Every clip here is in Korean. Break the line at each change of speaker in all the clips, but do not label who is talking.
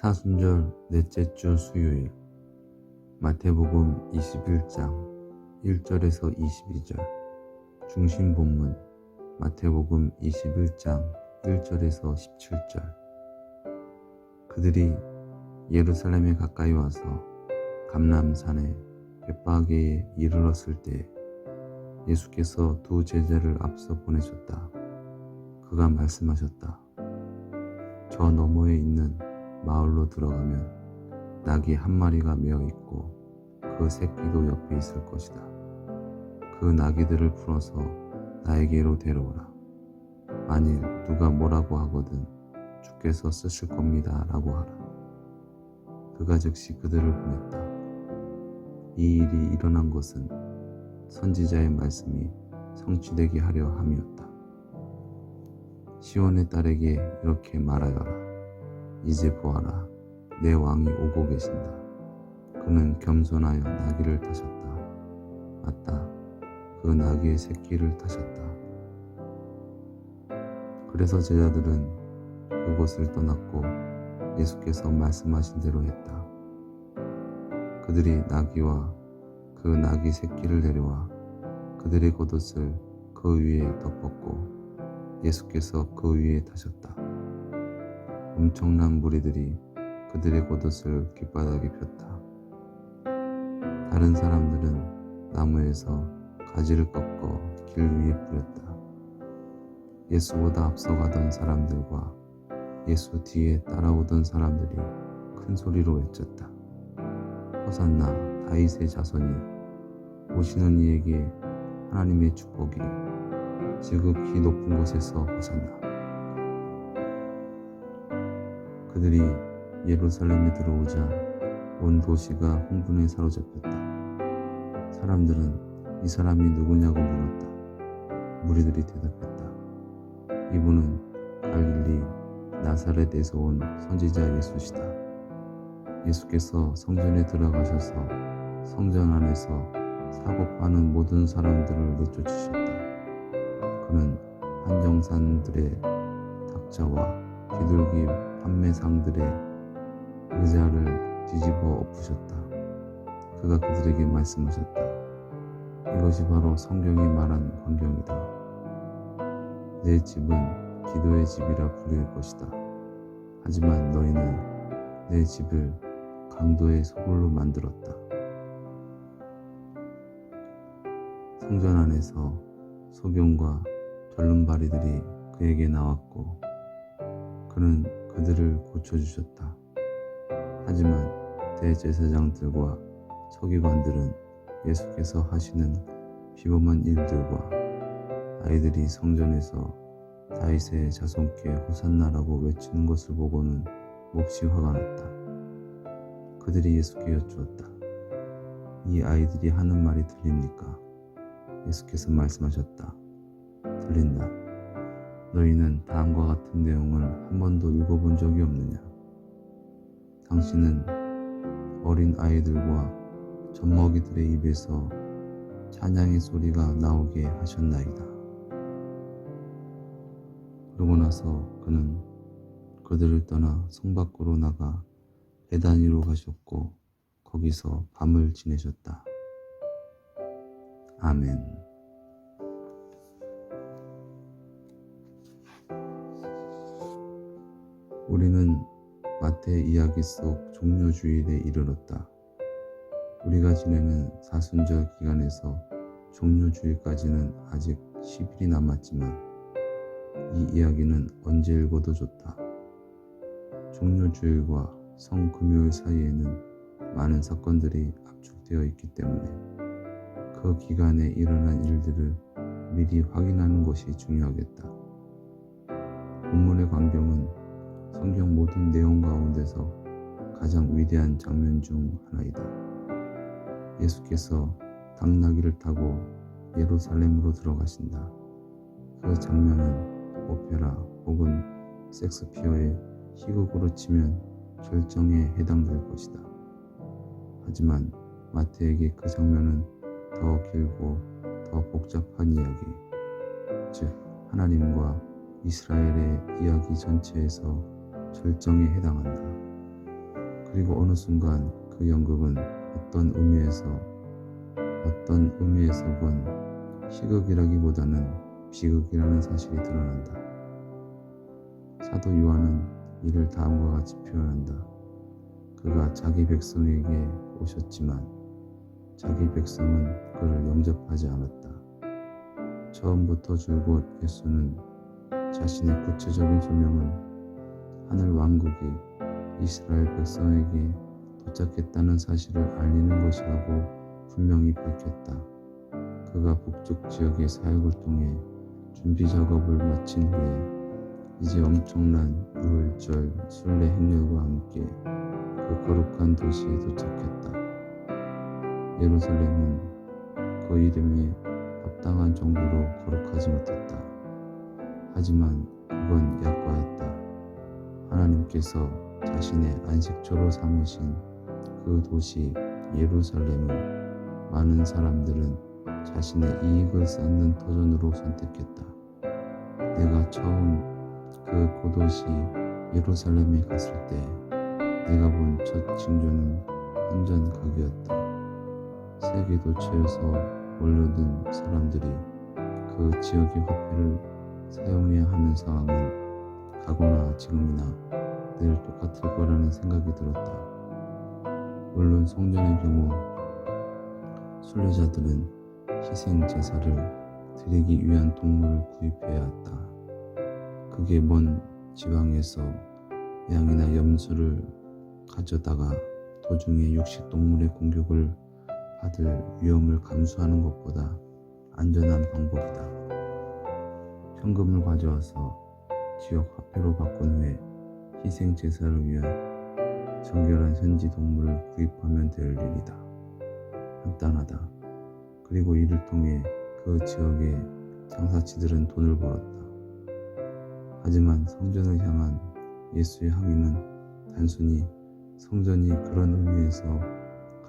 사순절 넷째 주 수요일 마태복음 21장 1절에서 22절 중심 본문 마태복음 21장 1절에서 17절 그들이 예루살렘에 가까이 와서 감람산의 벳바게에 이르렀을 때 예수께서 두 제자를 앞서 보내셨다. 그가 말씀하셨다. 저 너머에 있는 마을로 들어가면 낙이 한 마리가 메어 있고 그 새끼도 옆에 있을 것이다. 그 나귀들을 풀어서 나에게로 데려오라. 만일 누가 뭐라고 하거든 주께서 쓰실 겁니다 라고 하라. 그가 즉시 그들을 보냈다. 이 일이 일어난 것은 선지자의 말씀이 성취되게 하려 함이었다. 시온의 딸에게 이렇게 말하여라. 이제 보아라, 내 왕이 오고 계신다. 그는 겸손하여 나귀를 타셨다. 맞다, 그 나귀의 새끼를 타셨다. 그래서 제자들은 그곳을 떠났고 예수께서 말씀하신 대로 했다. 그들이 나귀와 그 나귀 새끼를 데려와 그들의 겉옷을 그 위에 덮었고 예수께서 그 위에 타셨다. 엄청난 무리들이 그들의 겉옷을 길바닥에 폈다. 다른 사람들은 나무에서 가지를 꺾어 길 위에 뿌렸다. 예수보다 앞서가던 사람들과 예수 뒤에 따라오던 사람들이 큰 소리로 외쳤다. 호산나 다윗의 자손이 오시는 이에게 하나님의 축복이 지극히 높은 곳에서 호산나. 그들이 예루살렘에 들어오자 온 도시가 흥분에 사로잡혔다. 사람들은 이 사람이 누구냐고 물었다. 무리들이 대답했다. 이분은 갈릴리 나사렛에서 온 선지자 예수시다. 예수께서 성전에 들어가셔서 성전 안에서 사고 파는 모든 사람들을 내쫓으셨다. 그는 한정산들의 탁자와 비둘기 판매상들의 의자를 뒤집어 엎으셨다. 그가 그들에게 말씀하셨다. 이것이 바로 성경이 말한 광경이다. 내 집은 기도의 집이라 불릴 것이다. 하지만 너희는 내 집을 강도의 소굴로 만들었다. 성전 안에서 소경과 절름발이들이 그에게 나왔고 그는 그들을 고쳐주셨다. 하지만 대제사장들과 서기관들은 예수께서 하시는 비범한 일들과 아이들이 성전에서 다윗의 자손께 호산나라고 외치는 것을 보고는 몹시 화가 났다. 그들이 예수께 여쭈었다. 이 아이들이 하는 말이 들립니까? 예수께서 말씀하셨다. 들린다. 너희는 다음과 같은 내용을 한 번도 읽어본 적이 없느냐? 당신은 어린 아이들과 젖먹이들의 입에서 찬양의 소리가 나오게 하셨나이다. 그러고 나서 그는 그들을 떠나 성 밖으로 나가 베다니로 가셨고 거기서 밤을 지내셨다. 아멘. 우리는 마태 이야기 속 종료주일에 이르렀다. 우리가 지내는 사순절 기간에서 종료주일까지는 아직 10일이 남았지만 이 이야기는 언제 읽어도 좋다. 종료주일과 성금요일 사이에는 많은 사건들이 압축되어 있기 때문에 그 기간에 일어난 일들을 미리 확인하는 것이 중요하겠다. 본문의 광경은 성경 모든 내용 가운데서 가장 위대한 장면 중 하나이다. 예수께서 당나귀를 타고 예루살렘으로 들어가신다. 그 장면은 오페라 혹은 섹스피어의 희곡으로 치면 절정에 해당될 것이다. 하지만 마태에게 그 장면은 더 길고 더 복잡한 이야기, 즉 하나님과 이스라엘의 이야기 전체에서 절정에 해당한다. 그리고 어느 순간 그 연극은 어떤 의미에서건 희극이라기보다는 비극이라는 사실이 드러난다. 사도 요한은 이를 다음과 같이 표현한다. 그가 자기 백성에게 오셨지만 자기 백성은 그를 영접하지 않았다. 처음부터 줄곧 예수는 자신의 구체적인 소명은 하늘 왕국이 이스라엘 백성에게 도착했다는 사실을 알리는 것이라고 분명히 밝혔다. 그가 북쪽 지역의 사역을 통해 준비 작업을 마친 후에 이제 엄청난 유월절 순례 행렬과 함께 그 거룩한 도시에 도착했다. 예루살렘은 그 이름에 합당한 정도로 거룩하지 못했다. 하지만 그건 약과했다. 하나님께서 자신의 안식처로 삼으신 그 도시 예루살렘을 많은 사람들은 자신의 이익을 쌓는 터전으로 선택했다. 내가 처음 그 고도시 예루살렘에 갔을 때 내가 본 첫 징조는 한전각이었다. 세계 도처에서 몰려든 사람들이 그 지역의 화폐를 사용해야 하는 상황은 과거나 지금이나 늘 똑같을 거라는 생각이 들었다. 물론 성전의 경우 순례자들은 희생 제사를 드리기 위한 동물을 구입해야 했다. 그게 먼 지방에서 양이나 염소를 가져다가 도중에 육식 동물의 공격을 받을 위험을 감수하는 것보다 안전한 방법이다. 현금을 가져와서 지역 화폐로 바꾼 후에 희생 제사를 위한 정결한 현지 동물을 구입하면 될 일이다. 간단하다. 그리고 이를 통해 그 지역의 장사치들은 돈을 벌었다. 하지만 성전을 향한 예수의 항의는 단순히 성전이 그런 의미에서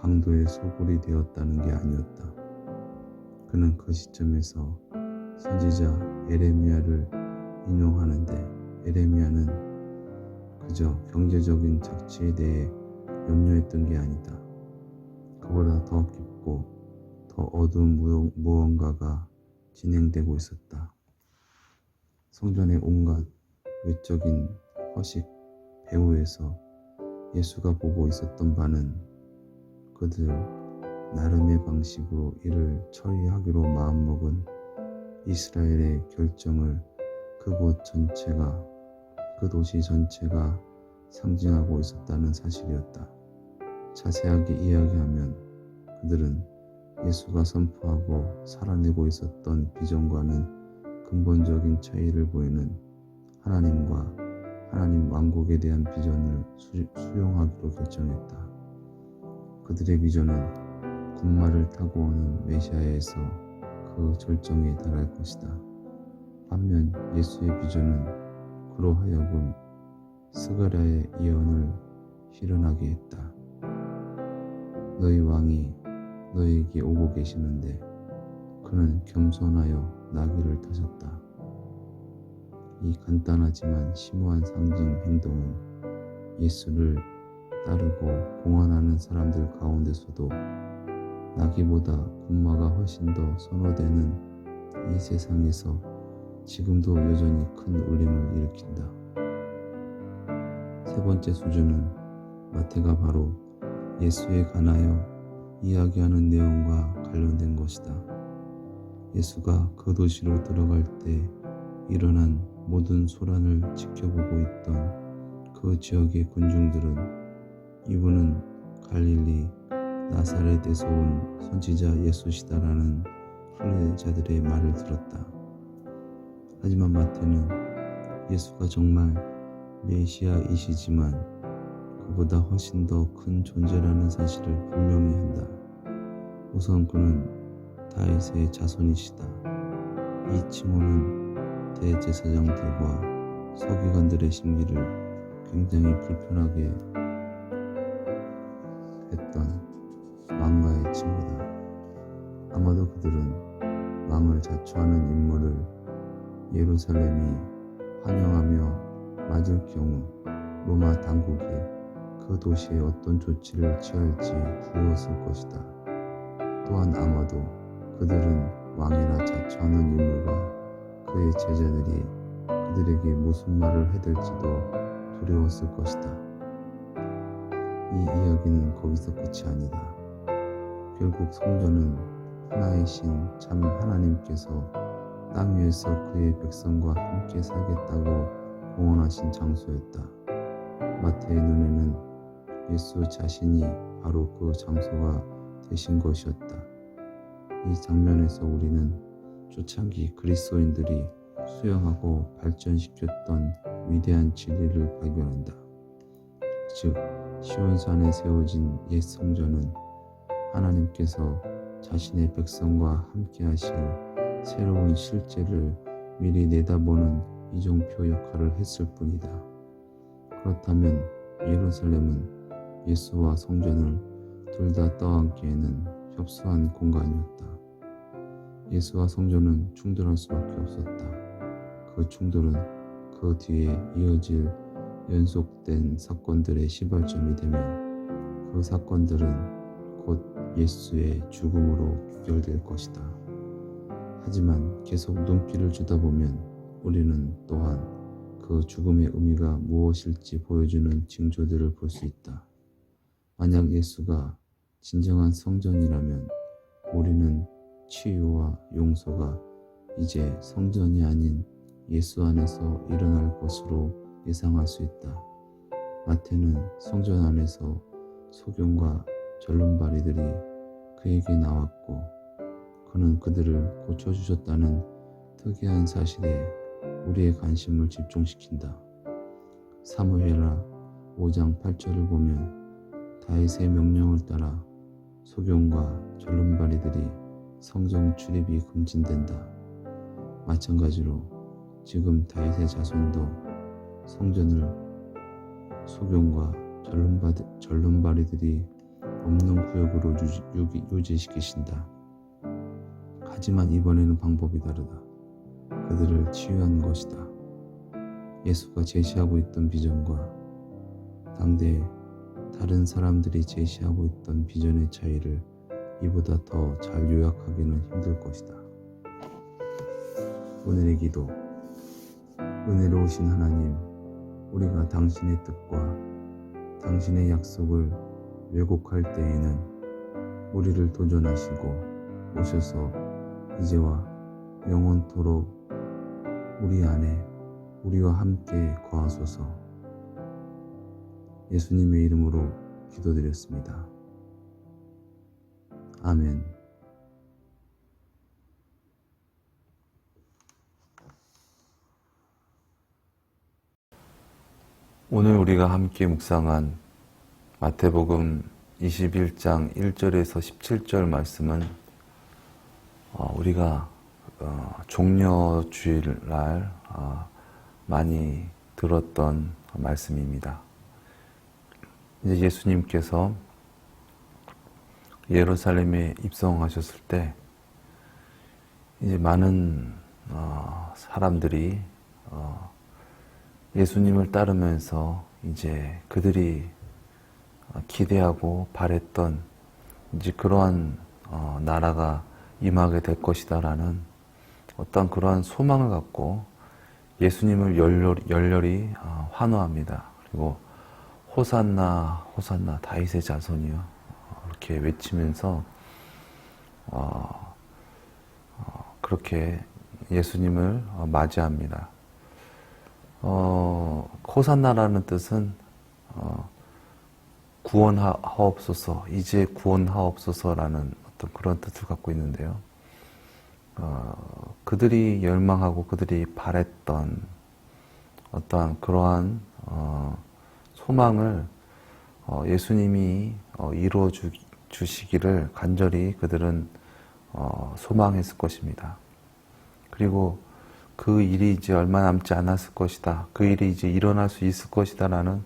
강도의 소굴이 되었다는 게 아니었다. 그는 그 시점에서 선지자 에레미야를 인용하는데 에레미야는 그저 경제적인 착취에 대해 염려했던 게 아니다. 그보다 더 깊고 더 어두운 무언가가 진행되고 있었다. 성전의 온갖 외적인 허식 배후에서 예수가 보고 있었던 바는 그들 나름의 방식으로 이를 처리하기로 마음먹은 이스라엘의 결정을 그곳 전체가, 그 도시 전체가 상징하고 있었다는 사실이었다. 자세하게 이야기하면 그들은 예수가 선포하고 살아내고 있었던 비전과는 근본적인 차이를 보이는 하나님과 하나님 왕국에 대한 비전을 수용하기로 결정했다. 그들의 비전은 군마를 타고 오는 메시아에서 그 절정에 달할 것이다. 반면 예수의 비전은 그로 하여금 스가랴의 예언을 실현하게 했다. 너희 왕이 너희에게 오고 계시는데 그는 겸손하여 나귀를 타셨다. 이 간단하지만 심오한 상징 행동은 예수를 따르고 공안하는 사람들 가운데서도 나귀보다 군마가 훨씬 더 선호되는 이 세상에서 지금도 여전히 큰 울림을 일으킨다. 세 번째 수준은 마태가 바로 예수에 관하여 이야기하는 내용과 관련된 것이다. 예수가 그 도시로 들어갈 때 일어난 모든 소란을 지켜보고 있던 그 지역의 군중들은 이분은 갈릴리 나사렛에서 온 선지자 예수시다라는 순례자들의 말을 들었다. 하지만 마태는 예수가 정말 메시아이시지만 그보다 훨씬 더 큰 존재라는 사실을 분명히 한다. 우선 그는 다윗의 자손이시다. 이 칭호는 대제사장들과 서기관들의 심기를 굉장히 불편하게 했던 왕가의 칭호다. 아마도 그들은 왕을 자초하는 인물을 예루살렘이 환영하며 맞을 경우 로마 당국이 그 도시에 어떤 조치를 취할지 두려웠을 것이다. 또한 아마도 그들은 왕이라 자처하는 인물과 그의 제자들이 그들에게 무슨 말을 해댈지도 두려웠을 것이다. 이 이야기는 거기서 끝이 아니다. 결국 성전은 하나의 신 참 하나님께서 땅 위에서 그의 백성과 함께 살겠다고 공언하신 장소였다. 마태의 눈에는 예수 자신이 바로 그 장소가 되신 것이었다. 이 장면에서 우리는 초창기 그리스도인들이 수용하고 발전시켰던 위대한 진리를 발견한다. 즉, 시온산에 세워진 옛 성전은 하나님께서 자신의 백성과 함께 하실 새로운 실제를 미리 내다보는 이정표 역할을 했을 뿐이다. 그렇다면 예루살렘은 예수와 성전을 둘 다 떠안기에는 협소한 공간이었다. 예수와 성전은 충돌할 수밖에 없었다. 그 충돌은 그 뒤에 이어질 연속된 사건들의 시발점이 되며 그 사건들은 곧 예수의 죽음으로 귀결될 것이다. 하지만 계속 눈길을 주다 보면 우리는 또한 그 죽음의 의미가 무엇일지 보여주는 징조들을 볼 수 있다. 만약 예수가 진정한 성전이라면 우리는 치유와 용서가 이제 성전이 아닌 예수 안에서 일어날 것으로 예상할 수 있다. 마태는 성전 안에서 소경과 절름발이들이 그에게 나왔고 그는 그들을 고쳐주셨다는 특이한 사실에 우리의 관심을 집중시킨다. 사무엘하 5장 8절을 보면 다윗의 명령을 따라 소경과 절름발이들이 성전 출입이 금진된다. 마찬가지로 지금 다윗의 자손도 성전을 소경과 절름발이들이 없는 구역으로 유지시키신다. 하지만 이번에는 방법이 다르다. 그들을 치유한 것이다. 예수가 제시하고 있던 비전과 당대 다른 사람들이 제시하고 있던 비전의 차이를 이보다 더 잘 요약하기는 힘들 것이다. 오늘의 기도. 은혜로우신 하나님, 우리가 당신의 뜻과 당신의 약속을 왜곡할 때에는 우리를 도전하시고 오셔서 이제와 영원토록 우리 안에 우리와 함께 거하소서. 예수님의 이름으로 기도드렸습니다. 아멘. 오늘 우리가 함께 묵상한 마태복음 21장 1절에서 17절 말씀은 우리가 종려주일날 많이 들었던 말씀입니다. 이제 예수님께서 예루살렘에 입성하셨을 때 이제 많은 사람들이 예수님을 따르면서 이제 그들이 기대하고 바랬던 이제 그러한 나라가 임하게 될 것이다라는 어떤 그러한 소망을 갖고 예수님을 열렬히 환호합니다. 그리고 호산나 호산나 다윗의 자손이요 이렇게 외치면서 그렇게 예수님을 맞이합니다. 호산나라는 뜻은 구원하옵소서, 이제 구원하옵소서라는 어떤 그런 뜻을 갖고 있는데요. 그들이 열망하고 그들이 바랬던 어떠한 그러한 소망을 예수님이 이루어 주시기를 간절히 그들은 소망했을 것입니다. 그리고 그 일이 이제 얼마 남지 않았을 것이다. 그 일이 이제 일어날 수 있을 것이다 라는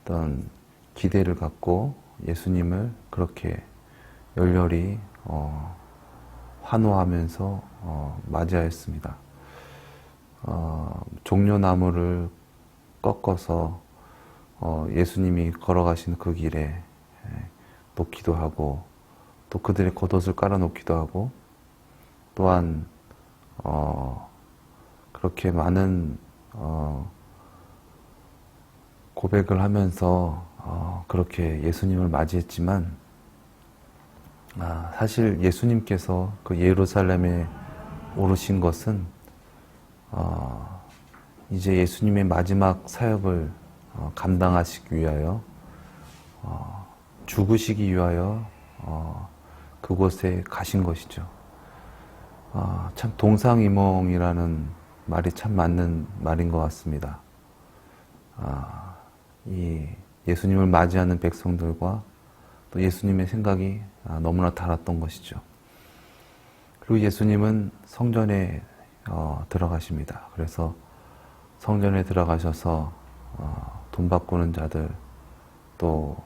어떤 기대를 갖고 예수님을 그렇게 열렬히 환호하면서 맞이하였습니다. 종려나무를 꺾어서 예수님이 걸어가시는 그 길에 놓기도 하고, 또 그들의 겉옷을 깔아놓기도 하고, 또한 그렇게 많은 고백을 하면서 그렇게 예수님을 맞이했지만, 사실 예수님께서 그 예루살렘에 오르신 것은 이제 예수님의 마지막 사역을 감당하시기 위하여, 죽으시기 위하여 그곳에 가신 것이죠. 참 동상이몽이라는 말이 참 맞는 말인 것 같습니다. 이 예수님을 맞이하는 백성들과 또 예수님의 생각이 너무나 달랐던 것이죠. 그리고 예수님은 성전에 들어가십니다. 그래서 성전에 들어가셔서 돈 바꾸는 자들, 또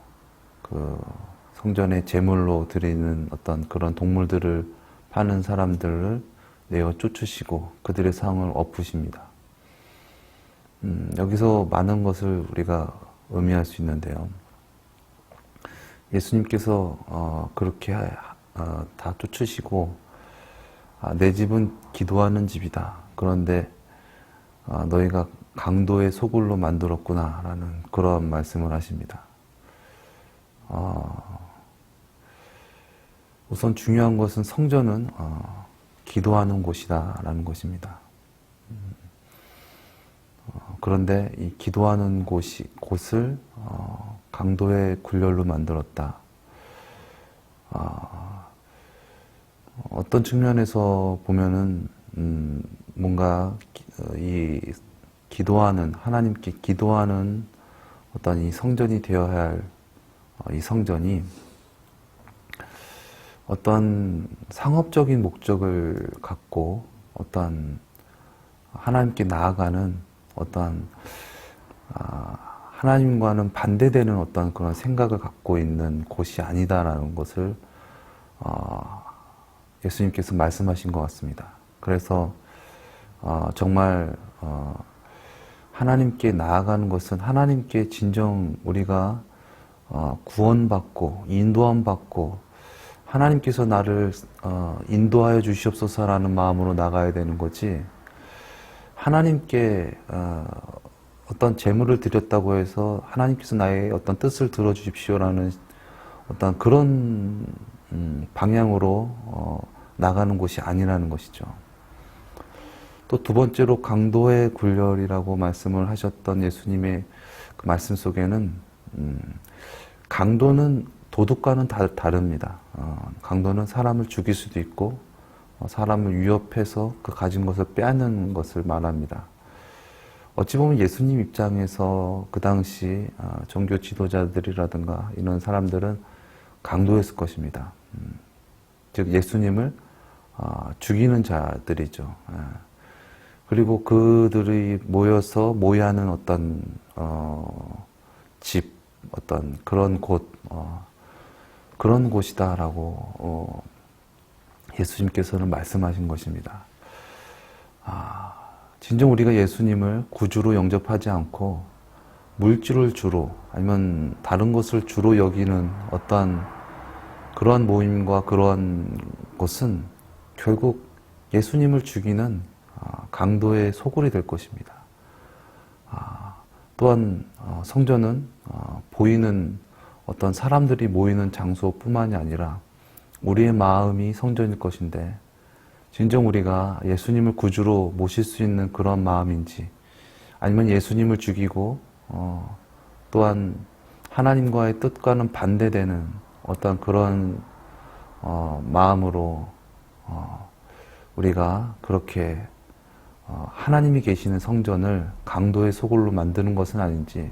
그 성전에 제물로 드리는 어떤 그런 동물들을 파는 사람들을 내어 쫓으시고 그들의 상을 엎으십니다. 여기서 많은 것을 우리가 의미할 수 있는데요. 예수님께서 그렇게 다 쫓으시고, 내 집은 기도하는 집이다. 그런데 너희가 강도의 소굴로 만들었구나 라는 그런 말씀을 하십니다. 우선 중요한 것은 성전은 기도하는 곳이다 라는 것입니다. 그런데 이 기도하는 곳을 강도의 굴렬로 만들었다. 어떤 측면에서 보면은 뭔가 이 기도하는, 하나님께 기도하는 어떤 이 성전이 되어야 할 이 성전이 어떤 상업적인 목적을 갖고 어떤 하나님께 나아가는 어떤 하나님과는 반대되는 어떤 그런 생각을 갖고 있는 곳이 아니다라는 것을 예수님께서 말씀하신 것 같습니다. 그래서 정말 하나님께 나아가는 것은 하나님께 진정 우리가 구원받고 인도함 받고 하나님께서 나를 인도하여 주시옵소서라는 마음으로 나가야 되는 거지, 하나님께 어떤 재물을 드렸다고 해서 하나님께서 나의 어떤 뜻을 들어주십시오라는 어떤 그런 방향으로 나가는 곳이 아니라는 것이죠. 또 두 번째로 강도의 굴렬이라고 말씀을 하셨던 예수님의 그 말씀 속에는 강도는 도둑과는 다릅니다. 강도는 사람을 죽일 수도 있고 사람을 위협해서 그 가진 것을 빼앗는 것을 말합니다. 어찌 보면 예수님 입장에서 그 당시 종교 지도자들이라든가 이런 사람들은 강도였을 것입니다. 즉 예수님을 죽이는 자들이죠. 그리고 그들이 모여서 모여하는 어떤 집, 어떤 그런 곳, 그런 곳이다라고 예수님께서는 말씀하신 것입니다. 진정 우리가 예수님을 구주로 영접하지 않고 물질을 주로 아니면 다른 것을 주로 여기는 어떠한 그러한 모임과 그러한 곳은 결국 예수님을 죽이는 강도의 소굴이 될 것입니다. 또한 성전은 보이는 어떤 사람들이 모이는 장소뿐만이 아니라 우리의 마음이 성전일 것인데, 진정 우리가 예수님을 구주로 모실 수 있는 그런 마음인지, 아니면 예수님을 죽이고 또한 하나님과의 뜻과는 반대되는 어떤 그런 마음으로 우리가 그렇게 하나님이 계시는 성전을 강도의 소굴로 만드는 것은 아닌지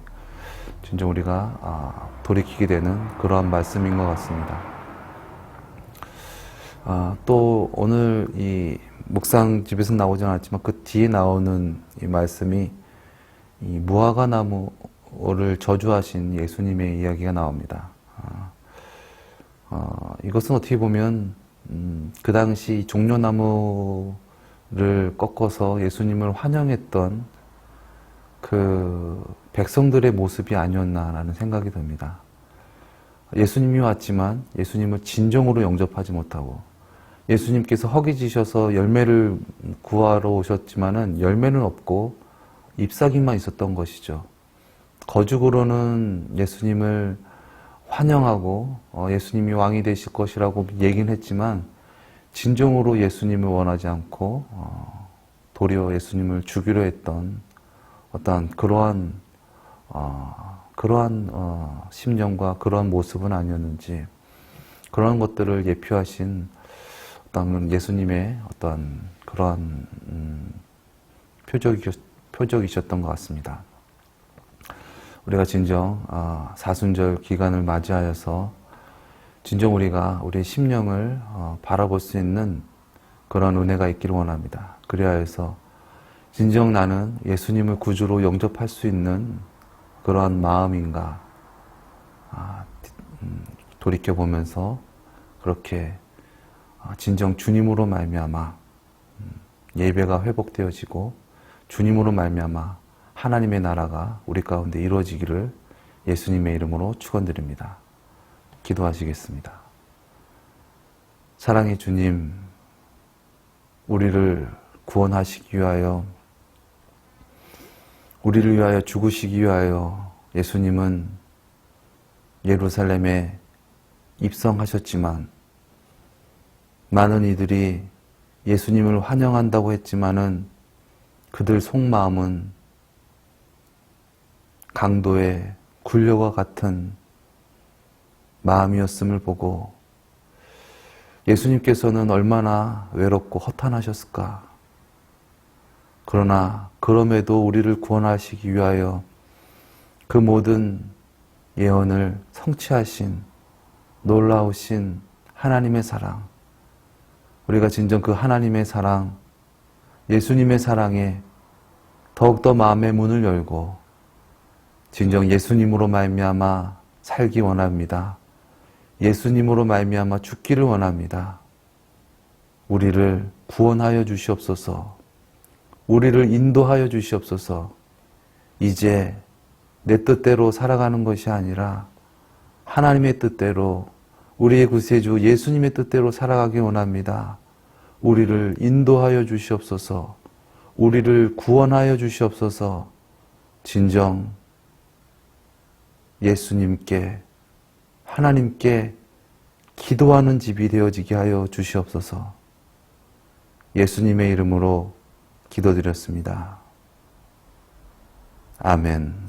진정 우리가 돌이키게 되는 그러한 말씀인 것 같습니다. 또 오늘 이 묵상집에서 나오지 않았지만 그 뒤에 나오는 이 말씀이 이 무화과 나무를 저주하신 예수님의 이야기가 나옵니다. 이것은 어떻게 보면 그 당시 종려나무를 꺾어서 예수님을 환영했던 그 백성들의 모습이 아니었나라는 생각이 듭니다. 예수님이 왔지만 예수님을 진정으로 영접하지 못하고, 예수님께서 허기지셔서 열매를 구하러 오셨지만은 열매는 없고 잎사귀만 있었던 것이죠. 거죽으로는 예수님을 환영하고 예수님이 왕이 되실 것이라고 얘기는 했지만 진정으로 예수님을 원하지 않고 도리어 예수님을 죽이려 했던 어떠한 그러한 심정과 그러한 모습은 아니었는지, 그런 것들을 예표하신 어떤 예수님의 어떤 그러한 표적이셨던 것 같습니다. 우리가 진정 사순절 기간을 맞이하여서 진정 우리가 우리의 심령을 바라볼 수 있는 그런 은혜가 있기를 원합니다. 그리하여서 진정 나는 예수님을 구주로 영접할 수 있는 그러한 마음인가 돌이켜보면서 그렇게 진정 주님으로 말미암아 예배가 회복되어지고 주님으로 말미암아 하나님의 나라가 우리 가운데 이루어지기를 예수님의 이름으로 축원드립니다. 기도하시겠습니다. 사랑의 주님, 우리를 구원하시기 위하여, 우리를 위하여 죽으시기 위하여 예수님은 예루살렘에 입성하셨지만, 많은 이들이 예수님을 환영한다고 했지만은 그들 속마음은 강도의 굴려와 같은 마음이었음을 보고 예수님께서는 얼마나 외롭고 허탄하셨을까. 그러나 그럼에도 우리를 구원하시기 위하여 그 모든 예언을 성취하신 놀라우신 하나님의 사랑, 우리가 진정 그 하나님의 사랑, 예수님의 사랑에 더욱더 마음의 문을 열고 진정 예수님으로 말미암아 살기 원합니다. 예수님으로 말미암아 죽기를 원합니다. 우리를 구원하여 주시옵소서. 우리를 인도하여 주시옵소서. 이제 내 뜻대로 살아가는 것이 아니라 하나님의 뜻대로, 우리의 구세주 예수님의 뜻대로 살아가기 원합니다. 우리를 인도하여 주시옵소서. 우리를 구원하여 주시옵소서. 진정 예수님께, 하나님께 기도하는 집이 되어지게 하여 주시옵소서. 예수님의 이름으로 기도드렸습니다. 아멘.